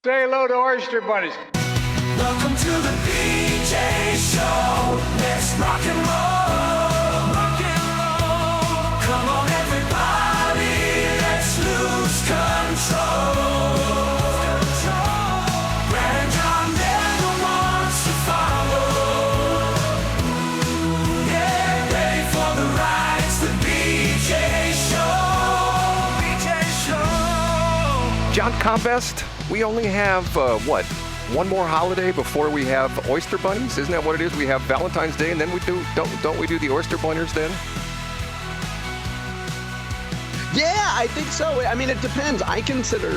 Say hello to oyster bunnies. Welcome to the PJ Show. Let's rock and roll. Rock and roll. Come on, everybody. Let's lose control. Brad and John never wants to follow. Yeah, ready for the ride. It's the PJ Show. PJ Show. John Combest, we only have, one more holiday before we have oyster bunnies? Isn't that what it is? We have Valentine's Day, and then we don't we do the oyster bunnies then? Yeah, I think so. I mean, it depends. I consider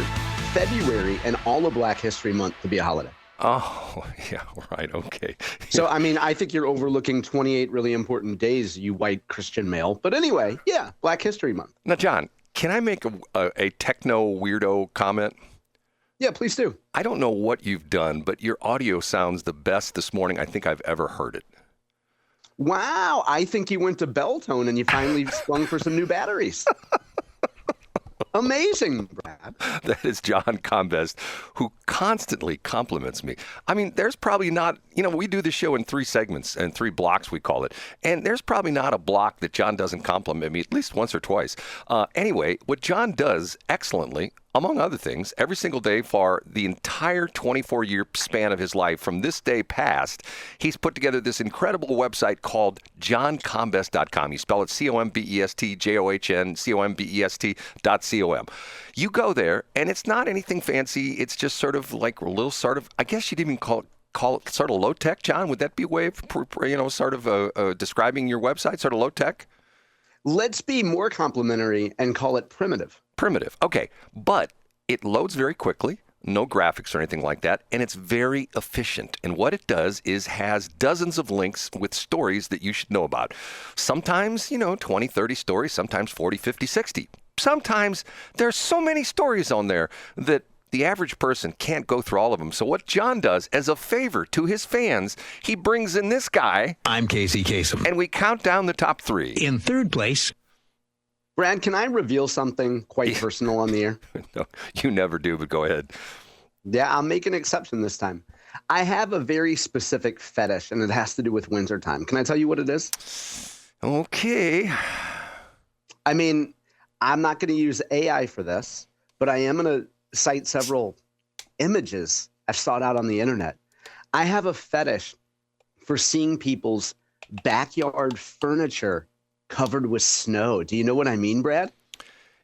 February and all of Black History Month to be a holiday. Oh, yeah, right, okay. So, I mean, I think you're overlooking 28 really important days, you white Christian male. But anyway, yeah, Black History Month. Now, John, can I make a techno weirdo comment? Yeah, please do. I don't know what you've done, but your audio sounds the best this morning I think I've ever heard it. Wow, I think you went to Belltone and you finally swung for some new batteries. Amazing, Brad. That is John Combest, who constantly compliments me. I mean, there's probably not, we do the show in 3 segments and 3 blocks, we call it. And there's probably not a block that John doesn't compliment me at least once or twice. Anyway, what John does excellently, among other things, every single day for the entire 24-year span of his life, from this day past, he's put together this incredible website called johncombest.com. You spell it COMBEST, JOHN, COMBEST.com. You go there, and it's not anything fancy. It's just sort of like a little sort of, I guess you'd even call it sort of low-tech, John. Would that be a way of, describing your website, sort of low-tech? Let's be more complimentary and call it primitive. Primitive. Okay. But it loads very quickly, no graphics or anything like that, and it's very efficient. And what it does is has dozens of links with stories that you should know about. Sometimes, 20, 30 stories, sometimes 40, 50, 60. Sometimes there's so many stories on there that the average person can't go through all of them. So what John does, as a favor to his fans, he brings in this guy. I'm Casey Kasem. And we count down the top 3. In third place, Brad, can I reveal something quite personal on the air? No, you never do, but go ahead. Yeah, I'll make an exception this time. I have a very specific fetish, and it has to do with winter time. Can I tell you what it is? Okay. I mean, I'm not going to use AI for this, but I am going to cite several images I've sought out on the internet. I have a fetish for seeing people's backyard furniture covered with snow. Do you know what I mean, Brad?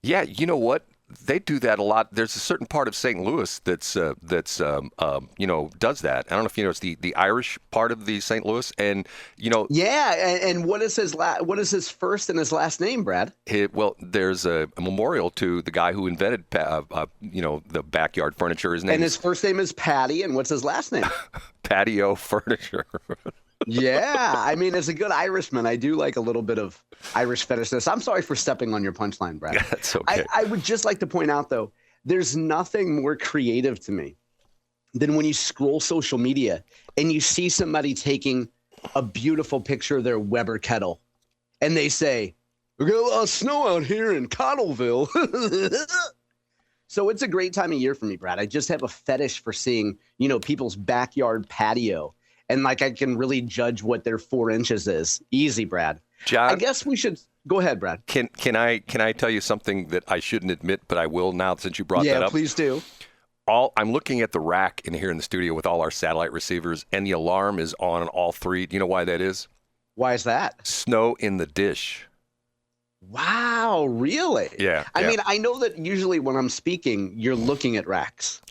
Yeah, you know what? They do that a lot. There's a certain part of St. Louis that's does that. I don't know if you know, it's the Irish part of the St. Louis, and Yeah, and what is his first and his last name, Brad? There's a memorial to the guy who invented the backyard furniture. His name and his first name is Patty, and what's his last name? Patio Furniture. Yeah, I mean, as a good Irishman, I do like a little bit of Irish fetishness. I'm sorry for stepping on your punchline, Brad. Yeah, that's okay. I would just like to point out, though, there's nothing more creative to me than when you scroll social media and you see somebody taking a beautiful picture of their Weber kettle, and they say, "We got a lot of snow out here in Cottleville." So it's a great time of year for me, Brad. I just have a fetish for seeing, people's backyard patio. And I can really judge what their 4 inches is. Easy, Brad. John, I guess we should go ahead, Brad. Can I tell you something that I shouldn't admit, but I will now since you brought that up? Yeah, please do. I'm looking at the rack here in the studio with all our satellite receivers, and the alarm is on all 3. Do you know why that is? Why is that? Snow in the dish. Wow, really? Yeah. I mean, I know that usually when I'm speaking, you're looking at racks.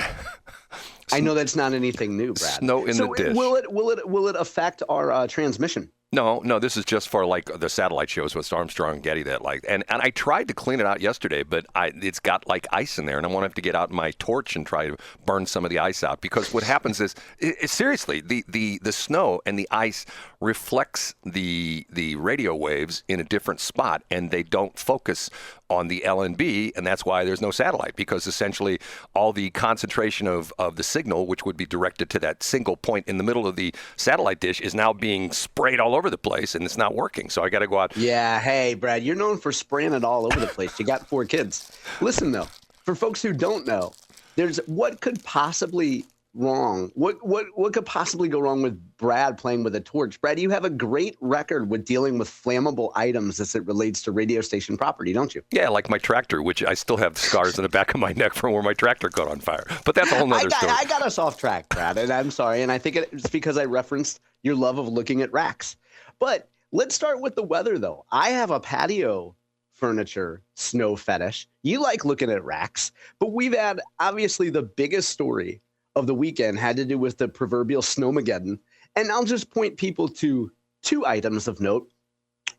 I know that's not anything new, Brad. Snow in the dish. Will it affect our transmission? No, this is just for like the satellite shows with Armstrong and Getty and I tried to clean it out yesterday, but it's got like ice in there, and I want to have to get out my torch and try to burn some of the ice out, because what happens is seriously the snow and the ice reflects the radio waves in a different spot, and they don't focus on the LNB, and that's why there's no satellite, because essentially all the concentration of the signal, which would be directed to that single point in the middle of the satellite dish, is now being sprayed all over the place, and it's not working. So I got to go out. Yeah, hey, Brad, you're known for spraying it all over the place. You got 4 kids. Listen, though, for folks who don't know, what could possibly wrong? What could possibly go wrong with Brad playing with a torch? Brad, you have a great record with dealing with flammable items as it relates to radio station property, don't you? Yeah, like my tractor, which I still have scars in the back of my neck from where my tractor caught on fire. But that's a whole nother story. I got us off track, Brad, and I'm sorry. And I think it's because I referenced your love of looking at racks. But let's start with the weather, though. I have a patio furniture snow fetish. You like looking at racks, but we've had obviously the biggest story of the weekend had to do with the proverbial snowmageddon. And I'll just point people to two items of note.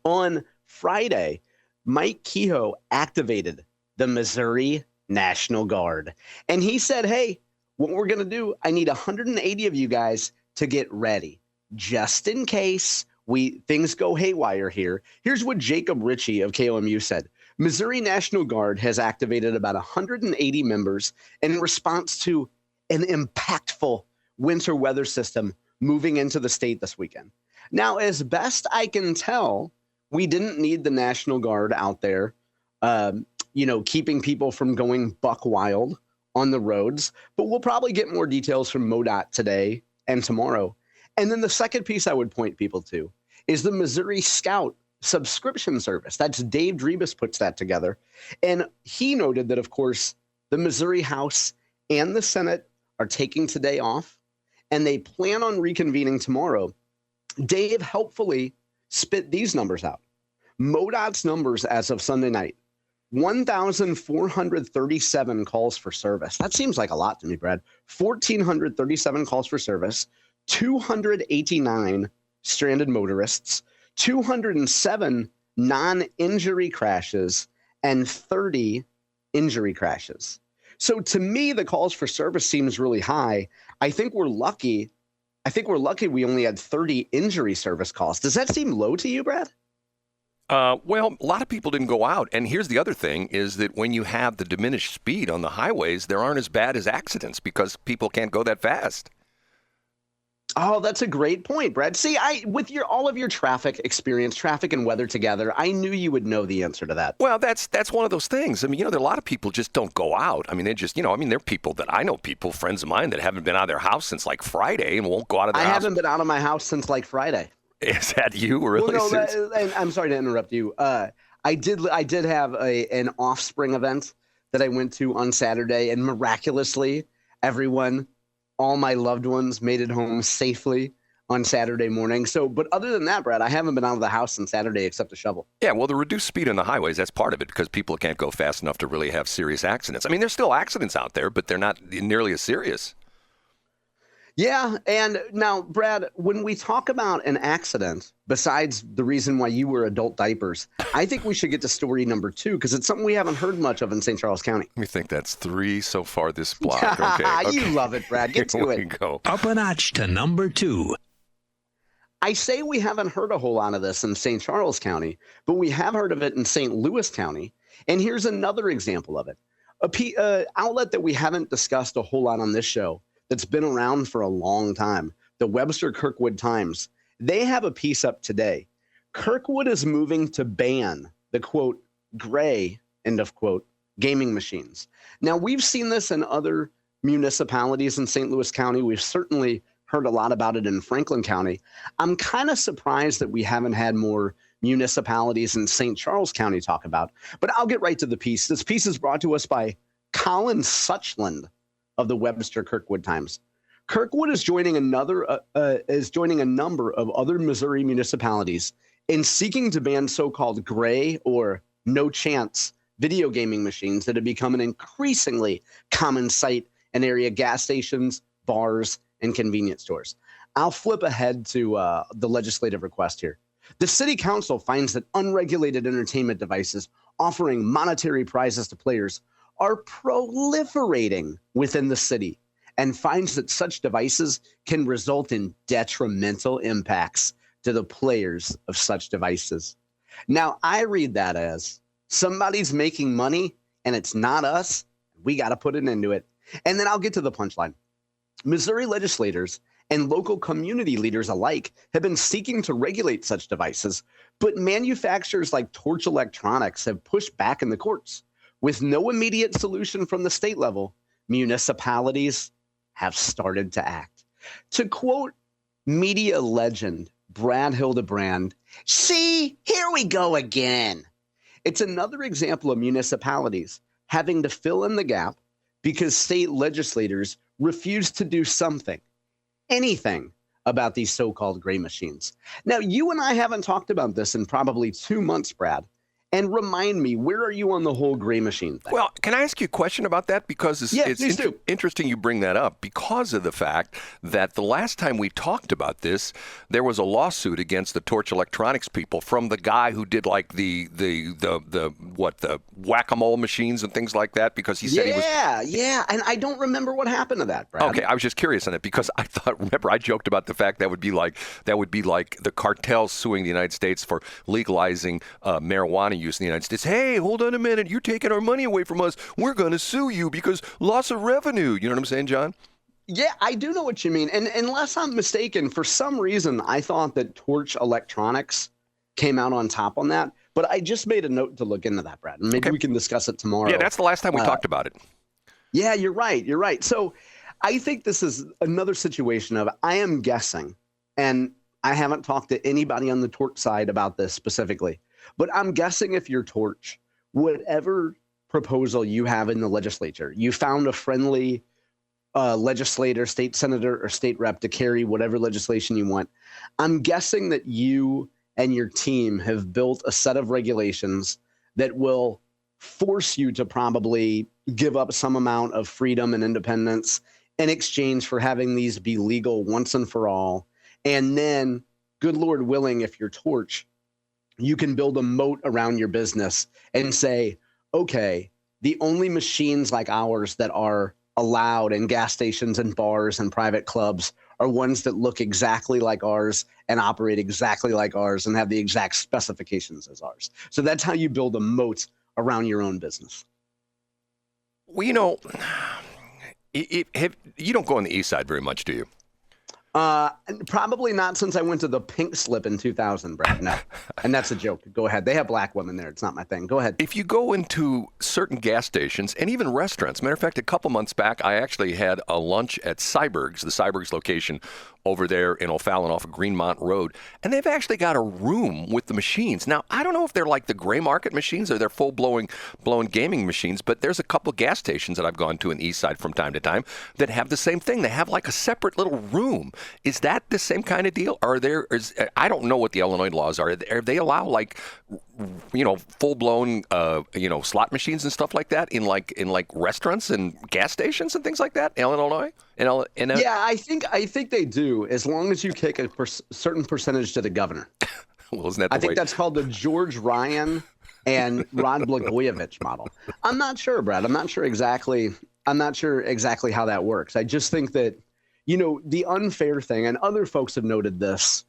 On Friday, Mike Kehoe activated the Missouri National Guard. And he said, hey, what we're going to do, I need 180 of you guys to get ready just in case things go haywire here. Here's what Jacob Ritchie of KOMU said. Missouri National Guard has activated about 180 members in response to an impactful winter weather system moving into the state this weekend. Now, as best I can tell, we didn't need the National Guard out there, keeping people from going buck wild on the roads, but we'll probably get more details from MoDOT today and tomorrow. And then the second piece I would point people to is the Missouri Scout subscription service. That's Dave Drebes puts that together. And he noted that, of course, the Missouri House and the Senate are taking today off, and they plan on reconvening tomorrow. Dave helpfully spit these numbers out. MoDOT's numbers as of Sunday night, 1,437 calls for service. That seems like a lot to me, Brad. 1,437 calls for service, 289 stranded motorists, 207 non-injury crashes, and 30 injury crashes. So to me, the calls for service seems really high. I think we're lucky we only had 30 injury service calls. Does that seem low to you, Brad? Well, a lot of people didn't go out. And here's the other thing is that when you have the diminished speed on the highways, there aren't as bad as accidents because people can't go that fast. Oh, that's a great point, Brad. See, with all of your traffic experience, traffic and weather together, I knew you would know the answer to that. Well, that's one of those things. I mean, there are a lot of people just don't go out. I mean, they just, there are people that I know, friends of mine that haven't been out of their house since like Friday and won't go out of their house. I haven't been out of my house since like Friday. Is that you? Really? Well, no, I'm sorry to interrupt you. I did have an Offspring event that I went to on Saturday, and miraculously, all my loved ones made it home safely on Saturday morning. So, but other than that, Brad, I haven't been out of the house since Saturday except to shovel. Yeah, well, the reduced speed on the highways, that's part of it because people can't go fast enough to really have serious accidents. I mean, there's still accidents out there, but they're not nearly as serious. Yeah, and now, Brad, when we talk about an accident, besides the reason why you wear adult diapers, I think we should get to story number 2 because it's something we haven't heard much of in St. Charles County. Let me think. That's 3 so far this block. Okay. You love it, Brad. Get to it. Go. Up a notch to number 2. I say we haven't heard a whole lot of this in St. Charles County, but we have heard of it in St. Louis County. And here's another example of it. An outlet that we haven't discussed a whole lot on this show that's been around for a long time, the Webster Kirkwood Times. They have a piece up today. Kirkwood is moving to ban the, quote, gray, end of quote, gaming machines. Now, we've seen this in other municipalities in St. Louis County. We've certainly heard a lot about it in Franklin County. I'm kind of surprised that we haven't had more municipalities in St. Charles County talk about, but I'll get right to the piece. This piece is brought to us by Colin Suchland of the Webster Kirkwood Times. Kirkwood is joining a number of other Missouri municipalities in seeking to ban so-called gray or no chance video gaming machines that have become an increasingly common sight in area gas stations, bars, and convenience stores. I'll flip ahead to the legislative request here. The city council finds that unregulated entertainment devices offering monetary prizes to players are proliferating within the city and finds that such devices can result in detrimental impacts to the players of such devices. Now, I read that as somebody's making money and it's not us. We got to put an end to it. And then I'll get to the punchline. Missouri legislators and local community leaders alike have been seeking to regulate such devices, but manufacturers like Torch Electronics have pushed back in the courts. With no immediate solution from the state level, municipalities have started to act. To quote media legend Brad Hildebrand, "See, here we go again." It's another example of municipalities having to fill in the gap because state legislators refuse to do something, anything, about these so-called gray machines. Now, you and I haven't talked about this in probably 2 months, Brad. And remind me, where are you on the whole gray machine thing? Well, can I ask you a question about that? Because it's interesting you bring that up because of the fact that the last time we talked about this, there was a lawsuit against the Torch Electronics people from the guy who did like the whack-a-mole machines and things like that because he said he was... Yeah. And I don't remember what happened to that, Brad. Okay, I was just curious on it because I joked about the fact that would be like the cartels suing the United States for legalizing marijuana use in the United States. Hey, hold on a minute. You're taking our money away from us. We're going to sue you because loss of revenue. You know what I'm saying, John? Yeah, I do know what you mean. And unless I'm mistaken, for some reason, I thought that Torch Electronics came out on top on that. But I just made a note to look into that, Brad. And maybe we can discuss it tomorrow. Yeah, that's the last time we talked about it. Yeah, you're right. So I think this is another situation of I am guessing, and I haven't talked to anybody on the Torch side about this specifically, but I'm guessing if you're Torch, whatever proposal you have in the legislature, you found a friendly legislator, state senator, or state rep to carry whatever legislation you want. I'm guessing that you and your team have built a set of regulations that will force you to probably give up some amount of freedom and independence in exchange for having these be legal once and for all. And then, good Lord willing, if you're Torch, you can build a moat around your business and say, okay, the only machines like ours that are allowed in gas stations and bars and private clubs are ones that look exactly like ours and operate exactly like ours and have the exact specifications as ours. So that's how you build a moat around your own business. Well, you know, you don't go on the east side very much, do you? Probably not since I went to the Pink Slip in 2000, Brad. No. And that's a joke. Go ahead. They have black women there. It's not my thing. Go ahead. If you go into certain gas stations and even restaurants, matter of fact, a couple months back, I actually had a lunch at Cyberg's, the Cyberg's location over there in O'Fallon off of Greenmont Road, and they've actually got a room with the machines. Now, I don't know if they're like the gray market machines or they're full-blown gaming machines, but there's a couple gas stations that I've gone to in the east side from time to time that have the same thing. They have like a separate little room. Is that the same kind of deal? I don't know what the Illinois laws are. Are they allow like, you know, full-blown, slot machines and stuff like that in restaurants and gas stations and things like that in Illinois? Yeah, I think they do, as long as you take a certain percentage to the governor. Well, isn't that the I think that's called the George Ryan and Rod Blagojevich model. I'm not sure, Brad. I'm not sure exactly how that works. I just think that, you know, the unfair thing, and other folks have noted this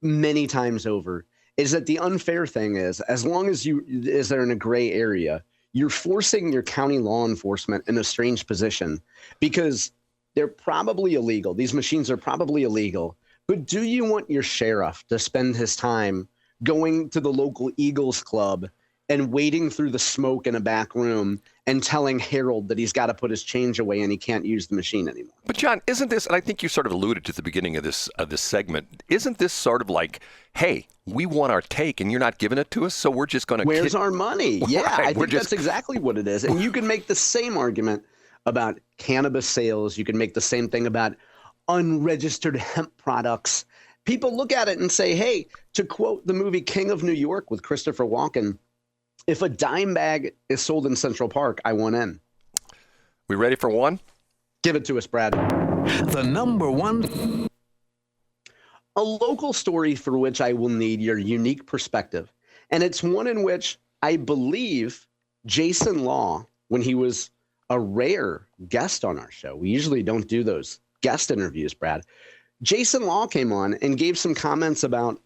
many times over, is that the unfair thing is, as long as they're in a gray area, you're forcing your county law enforcement in a strange position because they're probably illegal. These machines are probably illegal. But do you want your sheriff to spend his time going to the local Eagles club and wading through the smoke in a back room and telling Harold that he's got to put his change away and he can't use the machine anymore? But John, isn't this, and I think you sort of alluded to the beginning of this segment, isn't this sort of like, hey, we want our take and you're not giving it to us, so we're just going to... Where's our money? Yeah, right, I think that's exactly what it is. And you can make the same argument about cannabis sales. You can make the same thing about unregistered hemp products. People look at it and say, hey, to quote the movie King of New York with Christopher Walken, if a dime bag is sold in Central Park, I want in. We ready for one? Give it to us, Brad. The number one. A local story for which I will need your unique perspective. And it's one in which I believe Jason Law, when he was a rare guest on our show, we usually don't do those guest interviews, Brad. Jason Law came on and gave some comments about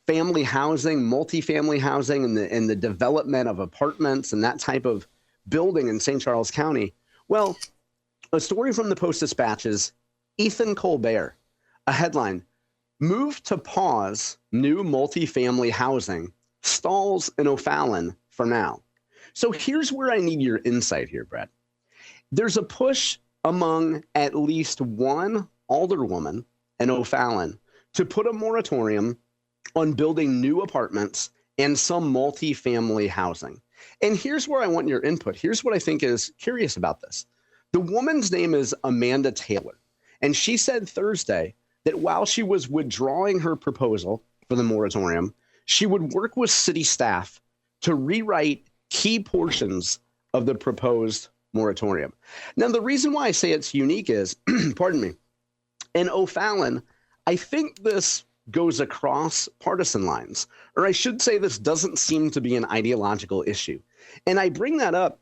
family housing, multifamily housing, and the development of apartments and that type of building in St. Charles County. Well, a story from the Post-Dispatch's Ethan Colbert, a headline, "Move to pause new multifamily housing, stalls in O'Fallon for now." So here's where I need your insight here, Brad. there's a push among at least one alderwoman in O'Fallon to put a moratorium on building new apartments and some multifamily housing. And here's where I want your input. Here's what I think is curious about this. The woman's name is Amanda Taylor, and she said Thursday that while she was withdrawing her proposal for the moratorium, she would work with city staff to rewrite key portions of the proposed moratorium. Now, the reason why I say it's unique is, pardon me, in O'Fallon, I think this goes across partisan lines, or I should say this doesn't seem to be an ideological issue. And I bring that up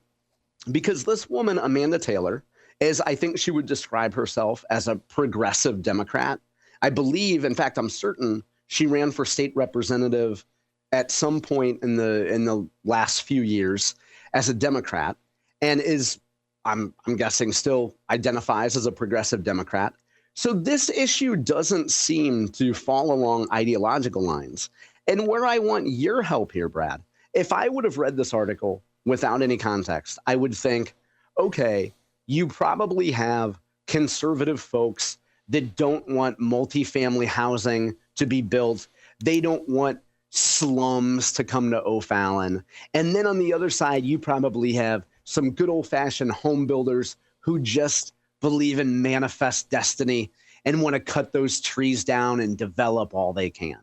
because this woman, Amanda Taylor, is, I think she would describe herself as a progressive Democrat. I believe, in fact, I'm certain she ran for state representative at some point in the last few years as a Democrat, and is, I'm guessing, still identifies as a progressive Democrat. So this issue doesn't seem to fall along ideological lines. And where I want your help here, Brad, if I would have read this article without any context, I would think, okay, you probably have conservative folks that don't want multifamily housing to be built. They don't want slums to come to O'Fallon. And then on the other side, you probably have some good old-fashioned home builders who just believe in manifest destiny and want to cut those trees down and develop all they can.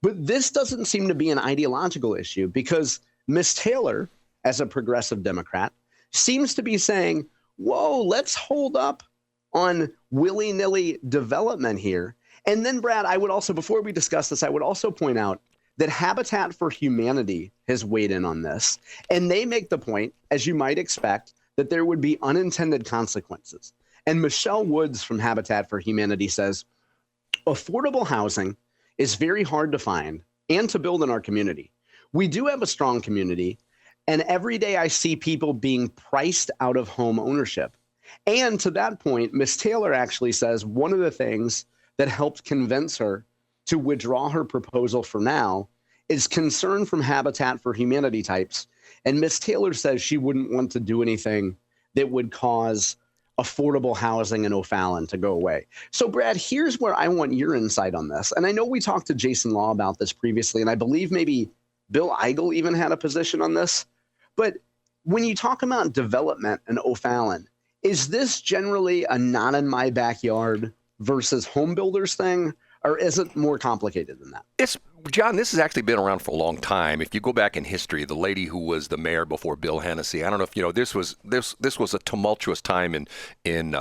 But this doesn't seem to be an ideological issue because Miss Taylor, as a progressive Democrat, seems to be saying, whoa, let's hold up on willy-nilly development here. And then, Brad, I would also, before we discuss this, I would also point out that Habitat for Humanity has weighed in on this. And they make the point, as you might expect, that there would be unintended consequences. And Michelle Woods from Habitat for Humanity says, affordable housing is very hard to find and to build in our community. We do have a strong community, and every day I see people being priced out of home ownership. And to that point, Ms. Taylor actually says one of the things that helped convince her to withdraw her proposal for now is concern from Habitat for Humanity types. And Ms. Taylor says she wouldn't want to do anything that would cause affordable housing in O'Fallon to go away. So, Brad, here's where I want your insight on this. And I know we talked to Jason Law about this previously, and I believe maybe Bill Eigel even had a position on this. But when you talk about development in O'Fallon, is this generally a not in my backyard versus home builders thing, or is it more complicated than that? John, this has actually been around for a long time. If you go back in history, the lady who was the mayor before Bill Hennessy, I don't know if you know, this was a tumultuous time in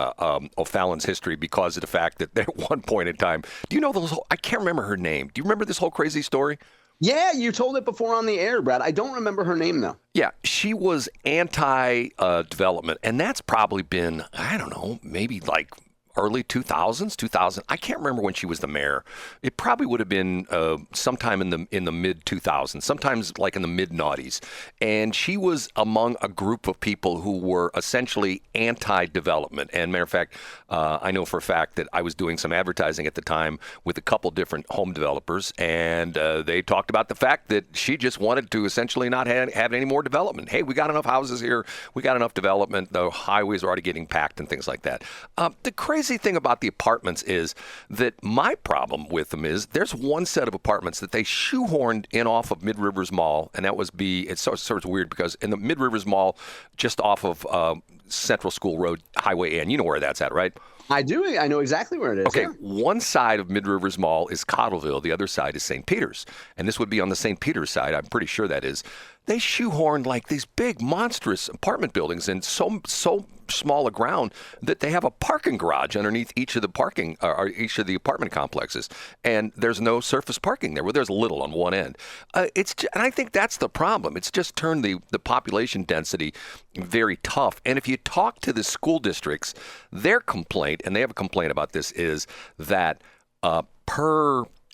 O'Fallon's history because of the fact that at one point in time, do you know I can't remember her name. Do you remember this whole crazy story? Yeah, you told it before on the air, Brad. I don't remember her name, though. Yeah, she was anti-development, and that's probably been, I don't know, maybe like early 2000. I can't remember when she was the mayor. It probably would have been sometime in the mid 2000s, sometimes like in the mid noughties. And she was among a group of people who were essentially anti-development. And matter of fact, I know for a fact that I was doing some advertising at the time with a couple different home developers, and they talked about the fact that she just wanted to essentially not have any more development. Hey, we got enough houses here. We got enough development. The highways are already getting packed and things like that. The crazy thing about the apartments is that my problem with them is there's one set of apartments that they shoehorned in off of Mid Rivers Mall, and that was it's sort of weird because in the Mid Rivers Mall, just off of Central School Road, Highway N, you know where that's at, right? I do. I know exactly where it is. Okay, yeah. One side of Mid Rivers Mall is Cottleville. The other side is St. Peter's. And this would be on the St. Peter's side. I'm pretty sure that is. They shoehorned like these big, monstrous apartment buildings in so small a ground that they have a parking garage underneath each of the each of the apartment complexes. And there's no surface parking there. Well, there's little on one end. And I think that's the problem. It's just turned the population density very tough. And if you talk to the school districts, their complaint, and they have a complaint about this, is that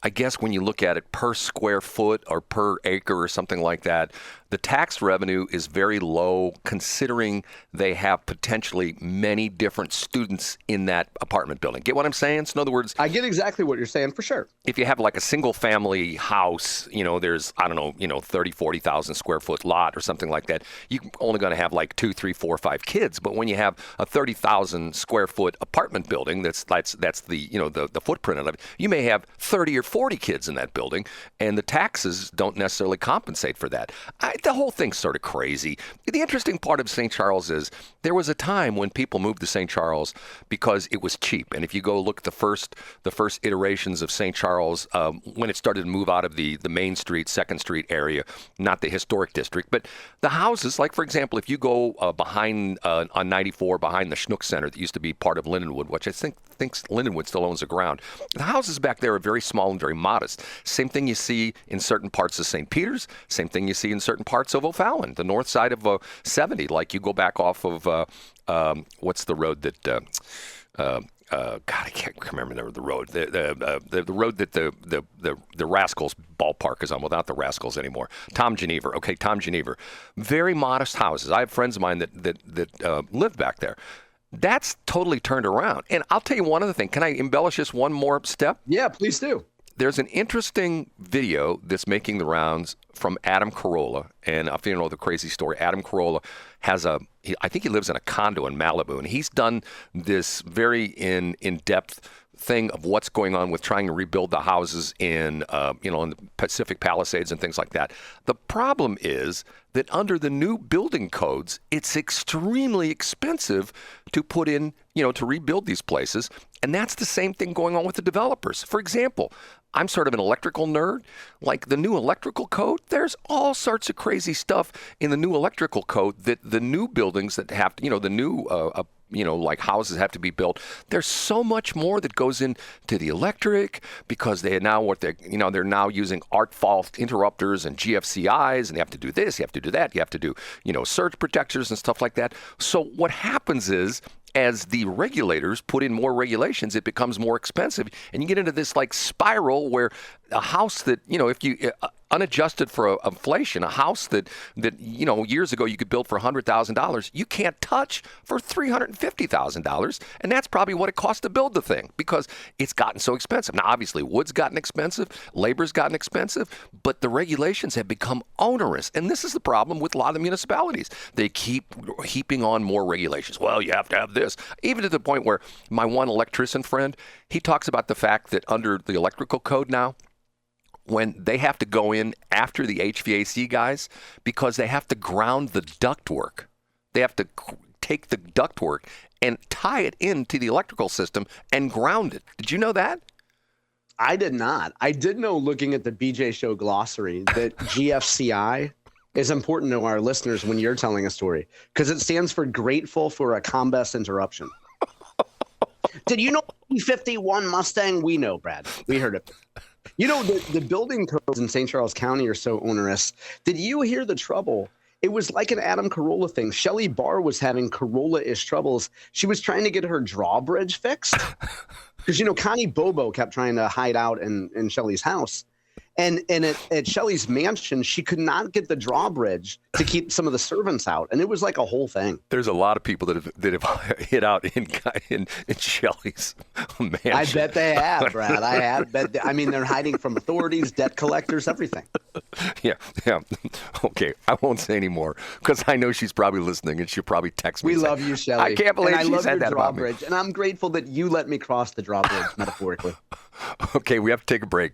I guess when you look at it per square foot or per acre or something like that, the tax revenue is very low considering they have potentially many different students in that apartment building. Get what I'm saying? So in other words, I get exactly what you're saying for sure. if you have like a single family house, there's, I don't know, 30, 40,000 square foot lot or something like that, you're only going to have like 2, 3, 4, 5 kids. But when you have a 30,000 square foot apartment building, that's the footprint of it, you may have 30 or 40 kids in that building, and the taxes don't necessarily compensate for that. The whole thing's sort of crazy. The interesting part of St. Charles is there was a time when people moved to St. Charles because it was cheap. And if you go look at the first iterations of St. Charles, when it started to move out of the Main Street, 2nd Street area, not the historic district, but the houses, like for example, if you go behind on 94, behind the Schnook Center that used to be part of Lindenwood, which I think Lindenwood still owns the ground, the houses back there are very small and very modest. Same thing you see in certain parts of St. Peter's, same thing you see in certain parts of O'Fallon, the north side of 70, like you go back off of, what's the road that, God, I can't remember the road. The road that the Rascals ballpark is on, without the Rascals anymore. Tom Geneva. Okay, Tom Geneva. Very modest houses. I have friends of mine that live back there. That's totally turned around. And I'll tell you one other thing. Can I embellish this one more step? Yeah, please do. There's an interesting video that's making the rounds from Adam Carolla. And if you know the crazy story, Adam Carolla has I think he lives in a condo in Malibu, and he's done this very in-depth thing of what's going on with trying to rebuild the houses in the Pacific Palisades and things like that. The problem is that under the new building codes, it's extremely expensive to put in, to rebuild these places. And that's the same thing going on with the developers. For example, I'm sort of an electrical nerd. Like the new electrical code, there's all sorts of crazy stuff in the new electrical code that the new buildings that have to, the new like houses have to be built. There's so much more that goes into the electric because they're now using arc fault interrupters and GFCIs, and they have to do this, you have to do that, you have to do, surge protectors and stuff like that. So what happens is, as the regulators put in more regulations, it becomes more expensive, and you get into this like spiral where a house that, if you unadjusted for inflation, a house that years ago you could build for $100,000, you can't touch for $350,000, and that's probably what it costs to build the thing because it's gotten so expensive. Now, obviously, wood's gotten expensive, labor's gotten expensive, but the regulations have become onerous, and this is the problem with a lot of the municipalities. They keep heaping on more regulations. Well, you have to have this, even to the point where my one electrician friend, he talks about the fact that under the electrical code now, when they have to go in after the HVAC guys because they have to ground the ductwork. They have to take the ductwork and tie it into the electrical system and ground it. Did you know that? I did not. I did know, looking at the BJ Show glossary, that GFCI is important to our listeners when you're telling a story because it stands for grateful for a Combest interruption. Did you know E51 Mustang? We know, Brad. We heard it. The building codes in St. Charles County are so onerous. Did you hear the trouble? It was like an Adam Carolla thing. Shelley Barr was having Carolla-ish troubles. She was trying to get her drawbridge fixed because, Connie Bobo kept trying to hide out in Shelley's house. And at Shelley's mansion, she could not get the drawbridge to keep some of the servants out, and it was like a whole thing. There's a lot of people that have hit out in Shelley's mansion. I bet they have, Brad. They're hiding from authorities, debt collectors, everything. Yeah. Okay, I won't say anymore because I know she's probably listening and she'll probably text me. We love you, Shelley. I can't believe she said that about me. And I'm grateful that you let me cross the drawbridge metaphorically. Okay, we have to take a break.